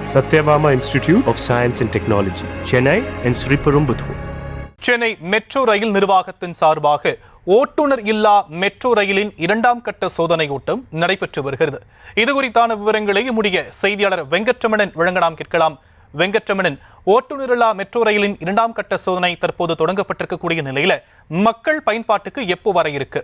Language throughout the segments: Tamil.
Satyabama Institute of Science and Technology, Chennai and Sriperumbudur. Chennai metro rail நிர்வாகத்தின் சார்பாக ஓட்டுநர் இல்லா மெட்ரோ ரயிலின் 2ஆம் கட்ட சோதனை ஓட்டம் நடைபெற்று வருகிறது. இது குறித்தான விவரங்களை நம்முடைய செய்தியாளர் வெங்கட்ரமணன் வழங்கலாம் கேட்கலாம். வெங்கட்ரமணன், ஓட்டுநர் இல்லா மெட்ரோ ரயிலின் 2ஆம் கட்ட சோதனை தற்போது தொடங்கப்பட்டிருக்கக்கூடிய நிலையில மக்கள் பயன்பாட்டுக்கு எப்போ வர இருக்கு?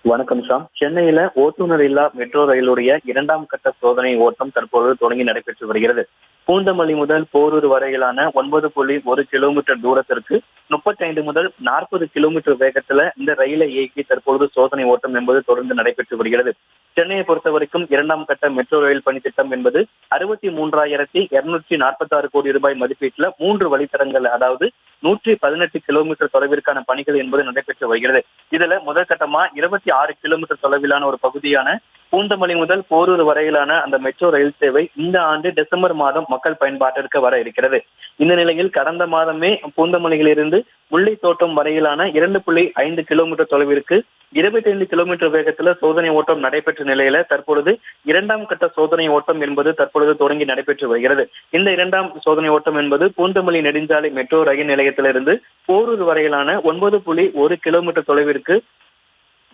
வணக்கம் ஷாம். சென்னையில ஓட்டுநர் இல்லா மெட்ரோ ரயிலுடைய 2ஆம் கட்ட சோதனை ஓட்டம் தற்போது தொடங்கி நடைபெற்று வருகிறது. பூந்தமல்லி முதல் போரூர் வரையிலான 9.1 கிலோமீட்டர் தூரத்திற்கு 35 முதல் 40 கிலோமீட்டர் வேகத்துல இந்த ரயிலை இயக்கி தற்பொழுது சோதனை ஓட்டம் என்பது தொடர்ந்து நடைபெற்று வருகிறது. சென்னையை பொறுத்த வரைக்கும் 2ஆம் கட்ட மெட்ரோ ரயில் பணி திட்டம் என்பது 63,246 கோடி ரூபாய் மதிப்பீட்டுல 3 வழித்தடங்கள், அதாவது 118 கிலோமீட்டர் தொலைவிற்கான பணிகள் என்பது நடைபெற்று வருகிறது. இதுல முதல் கட்டமா 26 கிலோமீட்டர் தொலைவிலான ஒரு பகுதியான பூந்தமல்லி முதல் போரூர் வரையிலான அந்த மெட்ரோ ரயில் சேவை இந்த ஆண்டு டிசம்பர் மாதம் மக்கள் பயன்பாட்டிற்கு வர இருக்கிறது. இந்த நிலையில் கடந்த மாதமே பூந்தமல்லியிலிருந்து முல்லைத்தோட்டம் வரையிலான 2.5 கிலோமீட்டர் தொலைவிற்கு 25 கிலோமீட்டர் வேகத்துல சோதனை ஓட்டம் நடைபெற்ற நிலையில தற்பொழுது 2ஆம் கட்ட சோதனை ஓட்டம் என்பது தற்பொழுது தொடங்கி நடைபெற்று வருகிறது. இந்த 2ஆம் சோதனை ஓட்டம் என்பது பூந்தமல்லி நெடுஞ்சாலை மெட்ரோ ரயில் நிலையத்திலிருந்து போரூர் வரையிலான 9.1 கிலோமீட்டர் தொலைவிற்கு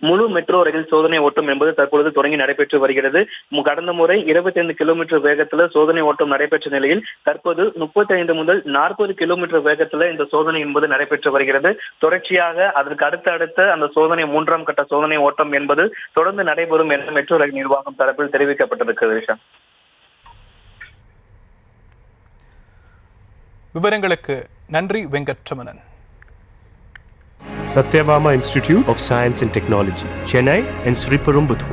முழு மெட்ரோ ரயில் சோதனை ஓட்டம் என்பது தற்பொழுது தொடங்கி நடைபெற்று வருகிறது. கடந்த முறை 25 கிலோமீட்டர் வேகத்துல சோதனை ஓட்டம் நடைபெற்ற நிலையில் தற்போது 35 முதல் 40 கிலோமீட்டர் வேகத்துல இந்த சோதனை என்பது நடைபெற்று வருகிறது. தொடர்ச்சியாக அதற்கு அடுத்த அந்த சோதனை 3ஆம் கட்ட சோதனை ஓட்டம் என்பது தொடர்ந்து நடைபெறும் என மெட்ரோ ரயில் நிர்வாகம் தரப்பில் தெரிவிக்கப்பட்டிருக்கிறது. விவரங்களுக்கு நன்றி Venkataramanan. Satyabama Institute of Science and Technology, Chennai and Sriperumbudur.